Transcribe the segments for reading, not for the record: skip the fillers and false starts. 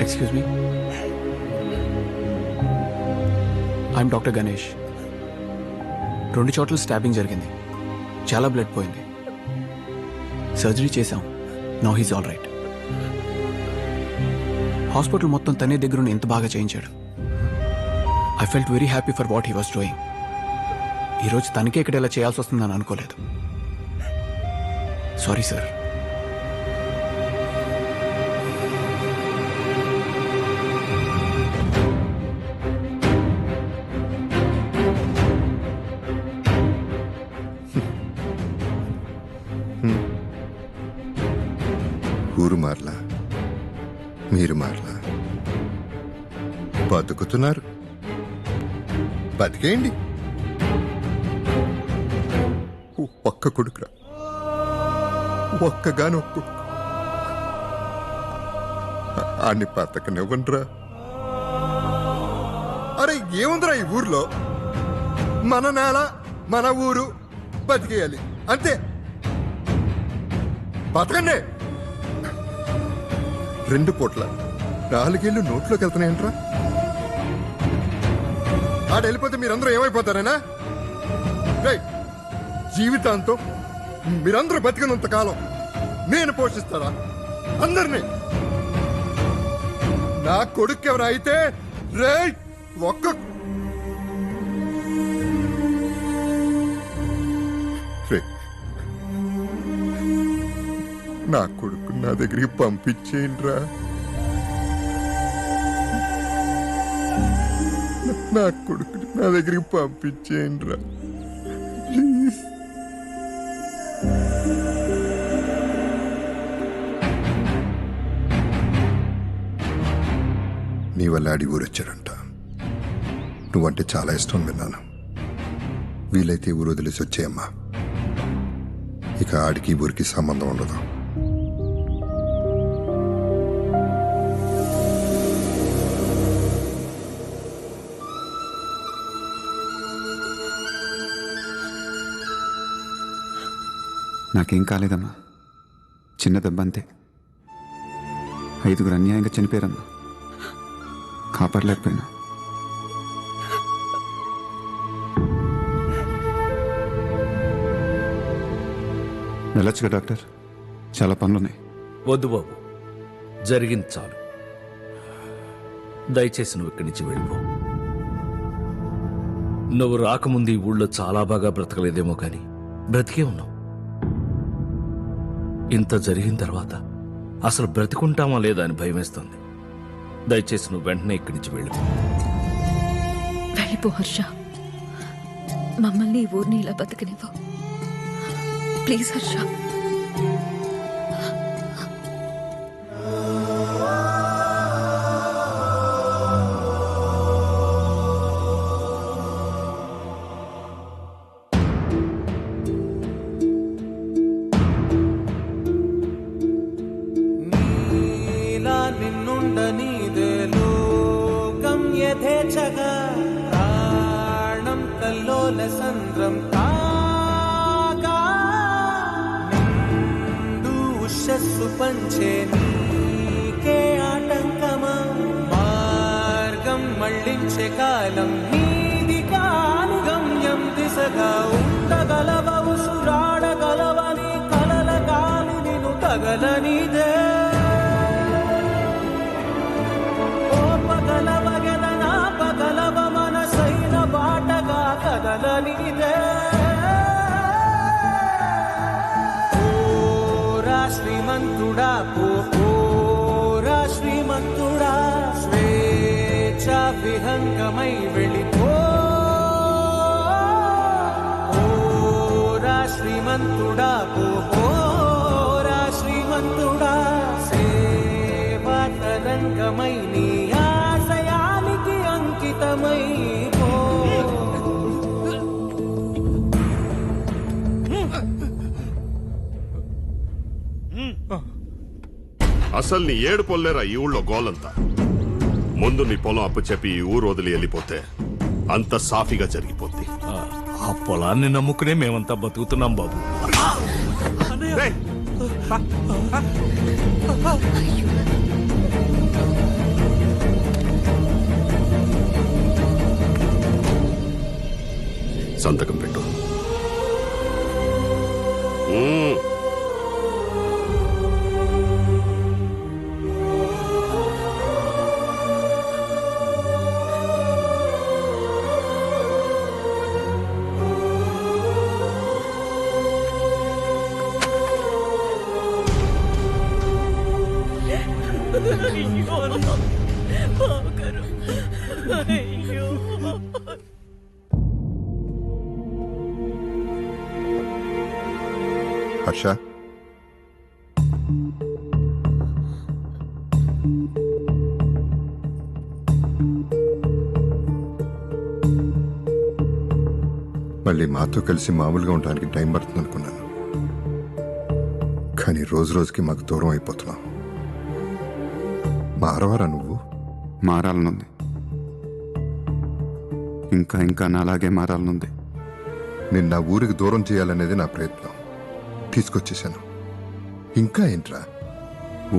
Excuse me, I'm doctor Ganesh. 2 చోట్ల stabbing జరిగింది, చాలా బ్లడ్ పోయింది. సర్జరీ చేశాం, now he's all right. Hospital మొత్తం తనే దగ్గరుండి ఎంత బాగా చేయించాడు. I felt very happy for what he was doing. ఈరోజు తనకే ఇక్కడ ఇలా చేయాల్సి వస్తుందని అనుకోలేదు. Sorry sir. ఊరు మార్లా, మీరు మార్లా, బతుకుతున్నారు, బతికేయండి. ఒక్క కొడుకురా, ఒక్కగానో కొడుకు, అన్ని బతకనివ్వండిరా. అరే ఏముందిరా ఈ ఊర్లో, మన నేల మన ఊరు, బతికేయాలి అంతే. బతకండి. 2 పూట్ల 4 ఏళ్ళు నోట్లోకి వెళ్తున్నాయంట్రా. ఆడ వెళ్ళిపోతే మీరందరూ ఏమైపోతారేనా? జీవితాంతం మీరందరూ బతికినంత కాలం నేను పోషిస్తారా అందరినీ? నా కొడుకు ఎవరు అయితే రే ఒక్క నా కొడుకు నా దగ్గరికి పంపించేయండిరా. నా కొడుకుని నా దగ్గరికి పంపించేయండిరా ప్లీజ్. నీ వల్ల ఆడి ఊరొచ్చారంట. నువ్వంటే చాలా ఇష్టం విన్నాను. వీలైతే ఊరు వదిలేసి వచ్చేయమ్మా. ఇక ఆడికి ఊరికి సంబంధం ఉండదు. నాకేం కాలేదమ్మా, చిన్న దెబ్బ అంతే. 5 అన్యాయంగా చనిపోయారమ్మా, కాపాడలేకపోయినా. వెళ్ళొచ్చుగా డాక్టర్, చాలా పనులున్నాయి. వద్దు బాబు, జరిగింది చాలు. దయచేసి నువ్వు ఇక్కడి నుంచి వెళ్ళిపో. నువ్వు రాకముందు ఈ ఊళ్ళో చాలా బాగా బ్రతకలేదేమో కానీ బ్రతికే ఉన్నావు. ఇంత జరిగిన తర్వాత అసలు బ్రతికుంటామా లేదా అని భయమేస్తుంది. దయచేసి నువ్వు వెంటనే ఇక్కడి నుంచి వెళ్ళిపో. వెళ్ళిపో హర్ష, మమ్మల్ని ఈ ఊరిని ఇలా బతకనివ్వు ప్లీజ్ హర్ష. నిన్నుండనీదే లోకం యథేచ్ఛగా ప్రాణం కల్లోల సంద్రం కాగా నిండు ఉషస్సు పంచే నీకే ఆటంకమా మార్గం మళ్ళించే కాలం నీది కాని గమ్యం దిశగా ఉండగలవ ఉసురాడగలవని కలల గాలి నిన్ను తగలనిదే పగలవ మనసైన బాటగా కదలనిదే ఓరా శ్రీమంతుడా ఓరా శ్రీమంతుడా స్వేచ్ఛ విహంగమై వెళ్ళిపో ఓరా శ్రీమంతుడా ఓరా శ్రీమంతుడా సేవా తరంగమై నీ అసలు నీ ఏడు పొల్లేరా ఈ ఊళ్ళో గోలంతా. ముందు నీ పొలం అప్పు చెప్పి ఈ ఊరు వదిలి వెళ్ళిపోతే అంత సాఫీగా జరిగిపోద్ది. ఆ పొలాన్ని నమ్ముకునే మేమంతా బతుకుతున్నాం బాబు. సంతకం పెట్టు. మ్మ్. హర్ష, మళ్ళీ మాతో కలిసి మామూలుగా ఉండడానికి టైం పడుతుంది అనుకున్నాను, కానీ రోజు రోజుకి మాకు దూరం అయిపోతున్నావు. మారవారా నువ్వు? మారాలనుంది, ఇంకా ఇంకా నాలాగే మారాలనుంది. నేను నా ఊరికి దూరం చేయాలనేది నా ప్రయత్నం. తీసుకొచ్చేసాను. ఇంకా ఏంట్రా?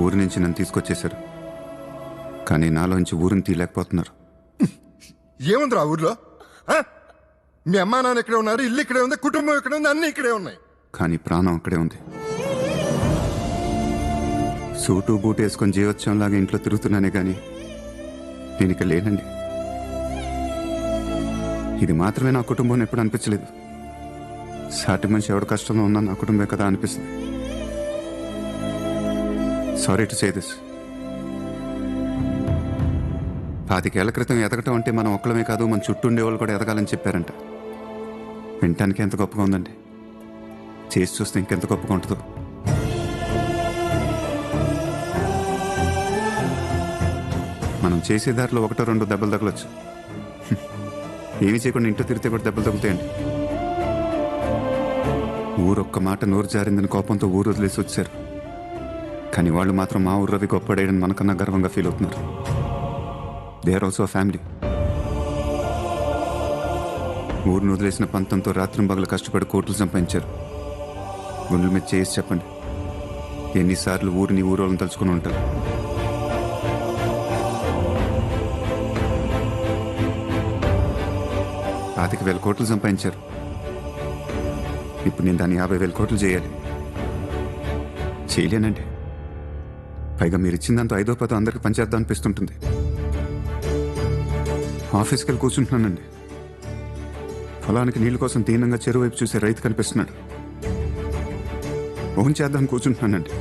ఊరి నుంచి నన్ను తీసుకొచ్చేశారు, కానీ నాలోంచి ఊరిని తీయలేకపోతున్నారు. ఏముందిరా ఊర్లో? ఆ? మీ అమ్మా నాన్న ఇక్కడే ఉన్నారు, ఇల్లు ఇక్కడే ఉంది, కుటుంబం ఇక్కడే ఉంది, అన్ని ఇక్కడే ఉన్నాయి. కానీ ప్రాణం అక్కడే ఉంది. సూటు బూటు వేసుకొని జీవోత్సవంలాగా ఇంట్లో తిరుగుతున్నానే కానీ నేను ఇక లేనండి. ఇది మాత్రమే నా కుటుంబం ఎప్పుడు అనిపించలేదు. సాటి మనిషి ఎవడు కష్టంలో ఉన్నా నా కుటుంబమే కదా అనిపిస్తుంది. Sorry to say this. 25 ఏళ్ల క్రితం ఎదగటం అంటే మనం ఒక్కలమే కాదు, మన చుట్టూ ఉండేవాళ్ళు కూడా ఎదగాలని చెప్పారంట. వినటానికి ఎంత గొప్పగా ఉందండి, చేసి చూస్తే ఇంకెంత గొప్పగా ఉంటుందో. మనం చేసే దారిలో 1-2 దెబ్బలు తగలొచ్చు. ఏమీ చేయకుండా ఇంట్లో తిరిగితే కూడా దెబ్బలు తగులుతాయండి. ఊరొక్క మాట నోరు జారిందని కోపంతో ఊరు వదిలేసి వచ్చారు, కానీ వాళ్ళు మాత్రం మా ఊరు రవి గొప్పడేయని మనకన్నా గర్వంగా ఫీల్ అవుతున్నారు. They are also family. ఊరిని వదిలేసిన పంతంతో రాత్రింబగలు కష్టపడి కోట్లు సంపాదించారు. గుండెల మీద చేసి చెప్పండి, ఎన్నిసార్లు ఊరిని ఊరోళ్ళని తలుచుకుని ఉంటారు. పాతిక 1,000 కోట్లు సంపాదించారు. ఇప్పుడు నేను దాన్ని 50,000 కోట్లు చేయాలి. చేయలేనండి. పైగా మీరు ఇచ్చిందంతా 5వ 10వ అందరికి పంచేద్దాం అనిపిస్తుంటుంది. ఆఫీస్కి వెళ్ళి కూర్చుంటున్నానండి, పొలానికి నీళ్ళ కోసం దీనంగా చెరువు వైపు చూసే రైతు కనిపిస్తున్నాడు. ఓన్ చేద్దాం కూర్చుంటున్నానండి,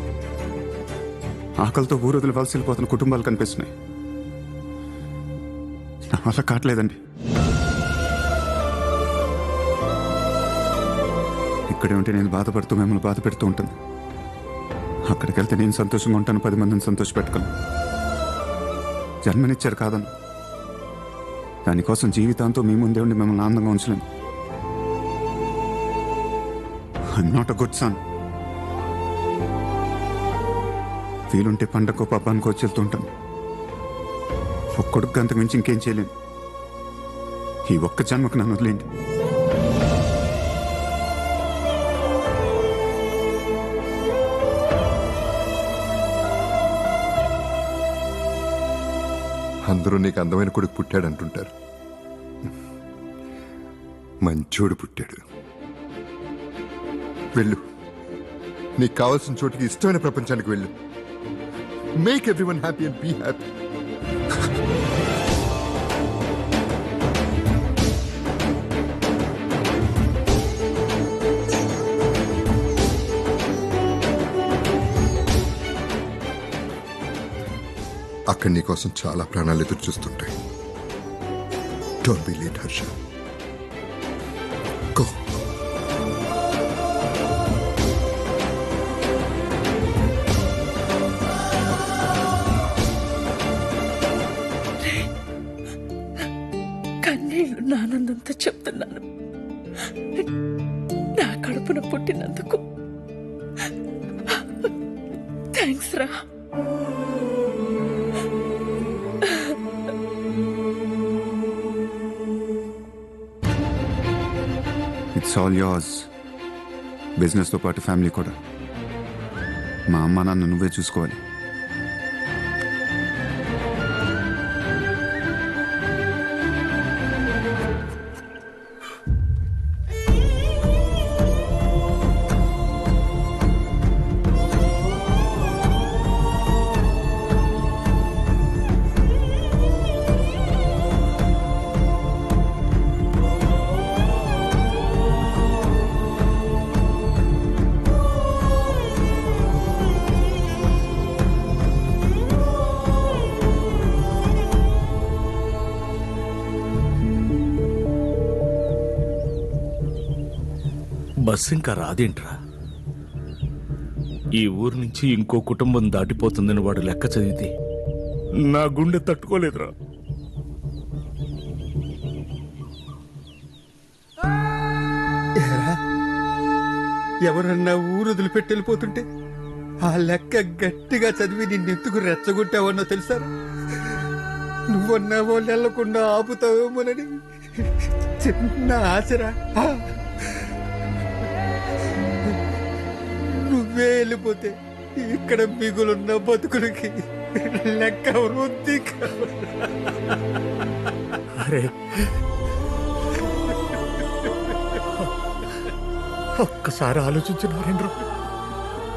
ఆకలితో ఊరొదిలి వలస వెళ్ళిపోతున్న కుటుంబాలు కనిపిస్తున్నాయి. నా వల్ల కావట్లేదండి. ఇక్కడే ఉంటే నేను బాధపడుతూ మిమ్మల్ని బాధ పెడుతూ ఉంటాను. అక్కడికి వెళ్తే నేను సంతోషంగా ఉంటాను, 10 మందిని సంతోషపెట్టగలను. జన్మనిచ్చారు కాదను, దానికోసం జీవితాంతో మీ ముందే ఉండి మిమ్మల్ని ఆనందంగా ఉంచలేను. I'm not a good son. వీలుంటే పండగకో పబ్బానికో వచ్చి వెళ్తూ ఉంటాను. ఒక్కడికి అంతకు మించి ఇంకేం చేయలేను. ఈ ఒక్క జన్మకు నన్ను వదిలేండి. అందరూ నీకు అందమైన కొడుకు పుట్టాడు అంటుంటారు. మంచోడు పుట్టాడు. వెళ్ళు, నీకు కావాల్సిన చోటుకి, ఇష్టమైన ప్రపంచానికి వెళ్ళు. Make everyone happy and be happy. అక్కడ నీ కోసం చాలా ప్రాణాలు ఎదురు చూస్తుంటాయి. Don't be late Harsha. Go. కన్నీళ్లు నానందంతా చెప్తున్నాను. నా కడుపున పుట్టినందుకు థ్యాంక్స్ రా. It's all yours. బిజినెస్తో పాటు ఫ్యామిలీ కూడా. మా అమ్మ నాన్న నువ్వే చూసుకోవాలి. బస్సు ఇంకా రాదేంట్రా? ఈ ఊరు నుంచి ఇంకో కుటుంబం దాటిపోతుందని వాడు లెక్క చదివితే నా గుండె తట్టుకోలేదురా. ఏరా, ఎవరన్నా ఊరు వదిలిపెట్టి వెళ్ళిపోతుంటే ఆ లెక్క గట్టిగా చదివి నిన్నెత్తుకు రెచ్చగొట్టావన్నో తెలుసా? నువ్వన్నా వాళ్ళు వెళ్లకుండా ఆపుతావేమోనని చిన్న ఆశరా. నువ్వే వెళ్ళిపోతే ఇక్కడ మిగులున్న బతుకులకి లెక్క వృద్ధి అరే ఒక్కసారి ఆలోచించిన నరేంద్ర,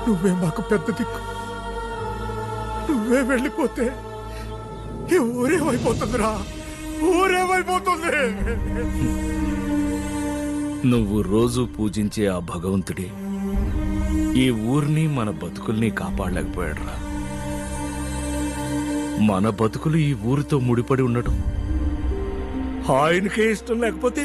నువ్వే మాకు పెద్ద దిక్కు. నువ్వే వెళ్ళిపోతే ఈ ఊరేమైపోతుందిరా, ఊరేమైపోతుంది. నువ్వు రోజు పూజించే ఆ భగవంతుడే ఈ ఊరిని మన బతుకుల్ని కాపాడలేకపోయాడురా. మన బతుకులు ఈ ఊరితో ముడిపడి ఉండటం ఆయనకే ఇష్టం లేకపోతే